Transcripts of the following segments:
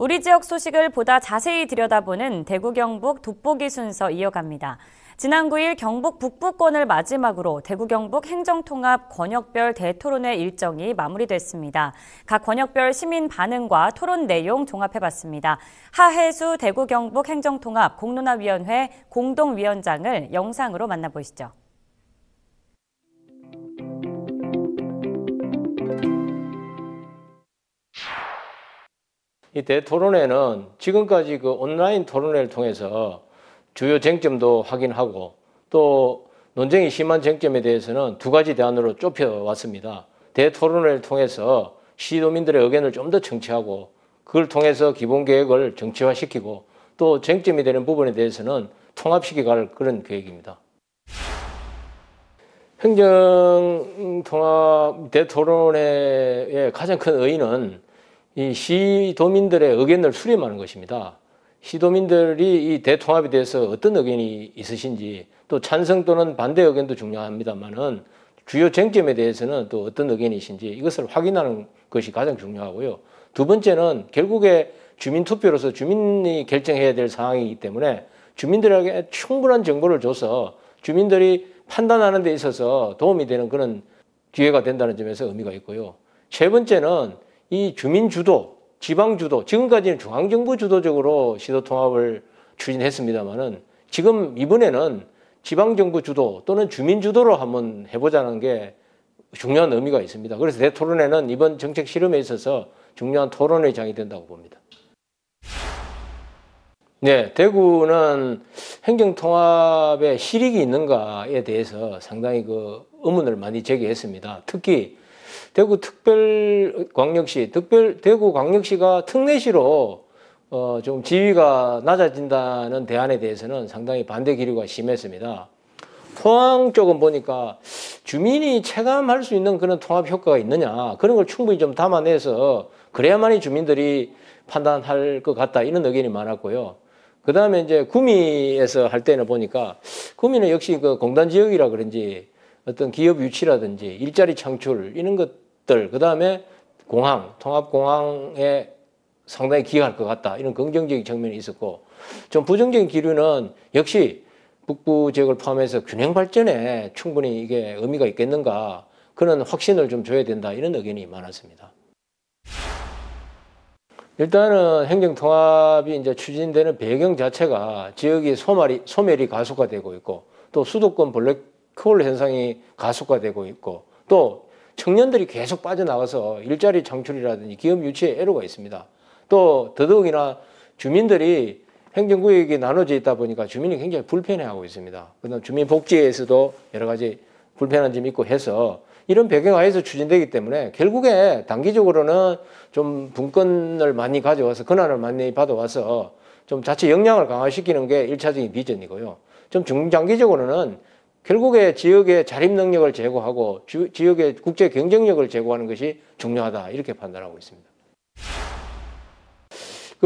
우리 지역 소식을 보다 자세히 들여다보는 대구 경북 돋보기 순서 이어갑니다. 지난 9일 경북 북부권을 마지막으로 대구 경북 행정통합 권역별 대토론회 일정이 마무리됐습니다. 각 권역별 시민 반응과 토론 내용 종합해봤습니다. 하혜수 대구 경북 행정통합 공론화위원회 공동위원장을 영상으로 만나보시죠. 이 대토론회는 지금까지 온라인 토론회를 통해서 주요 쟁점도 확인하고 또 논쟁이 심한 쟁점에 대해서는 두 가지 대안으로 좁혀왔습니다. 대토론회를 통해서 시도민들의 의견을 좀 더 청취하고 그걸 통해서 기본계획을 정치화시키고 또 쟁점이 되는 부분에 대해서는 통합시켜갈 그런 계획입니다. 행정통합 대토론회의 가장 큰 의의는 이 시도민들의 의견을 수렴하는 것입니다. 시도민들이 이 대통합에 대해서 어떤 의견이 있으신지 또 찬성 또는 반대 의견도 중요합니다만은 주요 쟁점에 대해서는 또 어떤 의견이신지 이것을 확인하는 것이 가장 중요하고요. 두 번째는 결국에 주민투표로서 주민이 결정해야 될 상황이기 때문에 주민들에게 충분한 정보를 줘서 주민들이 판단하는 데 있어서 도움이 되는 그런 기회가 된다는 점에서 의미가 있고요. 세 번째는 이 주민주도, 지방주도, 지금까지는 중앙정부 주도적으로 시도통합을 추진했습니다만은 지금 이번에는 지방정부 주도 또는 주민주도로 한번 해보자는 게 중요한 의미가 있습니다. 그래서 대토론회는 이번 정책 실험에 있어서 중요한 토론의 장이 된다고 봅니다. 네, 대구는 행정통합에 실익이 있는가에 대해서 상당히 의문을 많이 제기했습니다. 특히 대구광역시가 특례시로 좀 지위가 낮아진다는 대안에 대해서는 상당히 반대 기류가 심했습니다. 포항 쪽은 보니까 주민이 체감할 수 있는 그런 통합 효과가 있느냐 그런 걸 충분히 좀 담아내서 그래야만이 주민들이 판단할 것 같다 이런 의견이 많았고요. 그 다음에 이제 구미에서 할 때는 보니까 구미는 역시 공단지역이라 그런지 어떤 기업 유치라든지 일자리 창출 이런 것들, 그 다음에 공항, 통합공항에 상당히 기여할 것 같다 이런 긍정적인 측면이 있었고 좀 부정적인 기류는 역시 북부 지역을 포함해서 균형 발전에 충분히 이게 의미가 있겠는가 그런 확신을 좀 줘야 된다 이런 의견이 많았습니다. 일단은 행정통합이 이제 추진되는 배경 자체가 지역이 소멸이 가속화되고 있고 또 수도권 블랙홀 현상이 가속화되고 있고 또 청년들이 계속 빠져나가서 일자리 창출이라든지 기업 유치에 애로가 있습니다. 또 더더욱이나 주민들이 행정구역이 나눠져 있다 보니까 주민이 굉장히 불편해하고 있습니다. 그다음 주민복지에서도 여러 가지 불편한 점이 있고 해서 이런 배경하에서 추진되기 때문에 결국에 단기적으로는 좀 분권을 많이 가져와서 권한을 많이 받아와서 좀 자치 역량을 강화시키는 게 1차적인 비전이고요. 좀 중장기적으로는 결국에 지역의 자립 능력을 제고하고 지역의 국제 경쟁력을 제고하는 것이 중요하다 이렇게 판단하고 있습니다.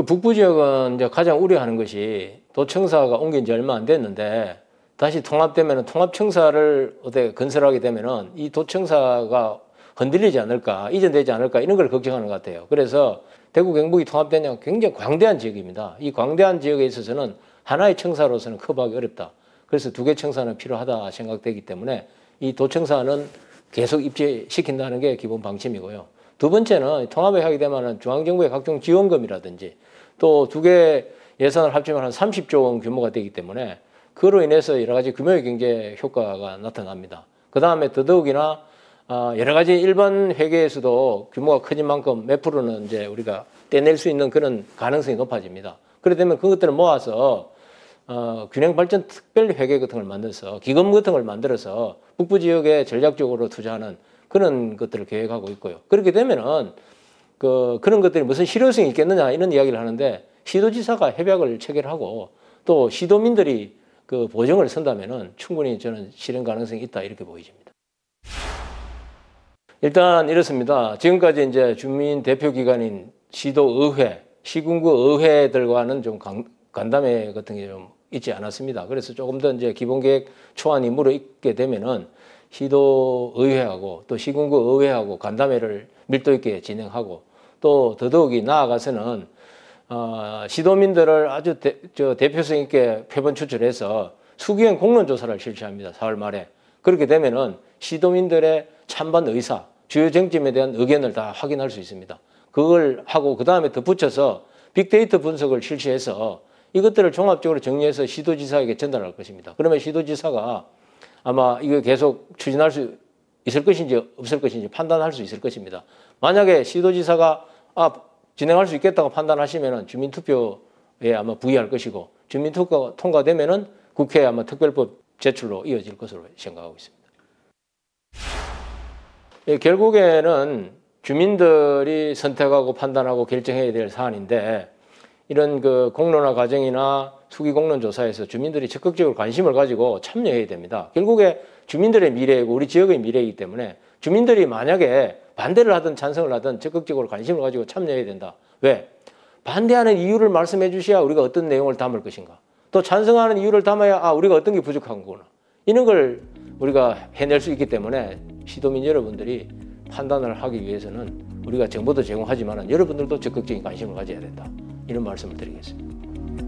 북부 지역은 이제 가장 우려하는 것이 도청사가 옮긴 지 얼마 안 됐는데 다시 통합되면 통합청사를 건설하게 되면은 이 도청사가 흔들리지 않을까, 이전되지 않을까 이런 걸 걱정하는 것 같아요. 그래서 대구 경북이 통합되면 굉장히 광대한 지역입니다. 이 광대한 지역에 있어서는 하나의 청사로서는 커버하기 어렵다. 그래서 두 개 청사는 필요하다 생각되기 때문에 이 도청사는 계속 입지시킨다는 게 기본 방침이고요. 두 번째는 통합을 하게 되면 중앙정부의 각종 지원금이라든지 또 두 개 예산을 합치면 한 30조 원 규모가 되기 때문에 그로 인해서 여러 가지 금융 경제 효과가 나타납니다. 그 다음에 더더욱이나 여러 가지 일반 회계에서도 규모가 커진 만큼 몇 프로는 이제 우리가 떼낼 수 있는 그런 가능성이 높아집니다. 그렇게 되면 그것들을 모아서 균형발전 특별회계 같은 걸 만들어서 기금 같은 걸 만들어서 북부 지역에 전략적으로 투자하는 그런 것들을 계획하고 있고요. 그렇게 되면은 그런 것들이 무슨 실효성이 있겠느냐 이런 이야기를 하는데 시도지사가 협약을 체결하고 또 시도민들이 보증을 선다면은 충분히 저는 실현 가능성이 있다 이렇게 보여집니다. 일단 이렇습니다. 지금까지 이제 주민 대표 기관인 시도의회, 시군구 의회들과는 좀 간담회 같은 게 좀 있지 않았습니다. 그래서 조금 더 이제 기본계획 초안이 물어있게 되면은 시도의회하고 또 시군구 의회하고 간담회를 밀도 있게 진행하고 또 더더욱이 나아가서는 시도민들을 아주 대표성 있게 표본 추출해서 수기형 공론조사를 실시합니다. 4월 말에. 그렇게 되면은 시도민들의 찬반 의사, 주요 쟁점에 대한 의견을 다 확인할 수 있습니다. 그걸 하고 그 다음에 덧붙여서 빅데이터 분석을 실시해서 이것들을 종합적으로 정리해서 시도지사에게 전달할 것입니다. 그러면 시도지사가 아마 이거 계속 추진할 수 있을 것인지 없을 것인지 판단할 수 있을 것입니다. 만약에 시도지사가 진행할 수 있겠다고 판단하시면은 주민투표에 아마 부의할 것이고 주민투표가 통과되면은 국회에 아마 특별법 제출로 이어질 것으로 생각하고 있습니다. 결국에는 주민들이 선택하고 판단하고 결정해야 될 사안인데 이런 그 공론화 과정이나 수기 공론조사에서 주민들이 적극적으로 관심을 가지고 참여해야 됩니다. 결국에 주민들의 미래이고 우리 지역의 미래이기 때문에 주민들이 만약에 반대를 하든 찬성을 하든 적극적으로 관심을 가지고 참여해야 된다. 왜? 반대하는 이유를 말씀해 주셔야 우리가 어떤 내용을 담을 것인가. 또 찬성하는 이유를 담아야 우리가 어떤 게 부족한 거구나. 이런 걸 우리가 해낼 수 있기 때문에 시도민 여러분들이 판단을 하기 위해서는 우리가 정보도 제공하지만 여러분들도 적극적인 관심을 가져야 된다. 이런 말씀을 드리겠습니다.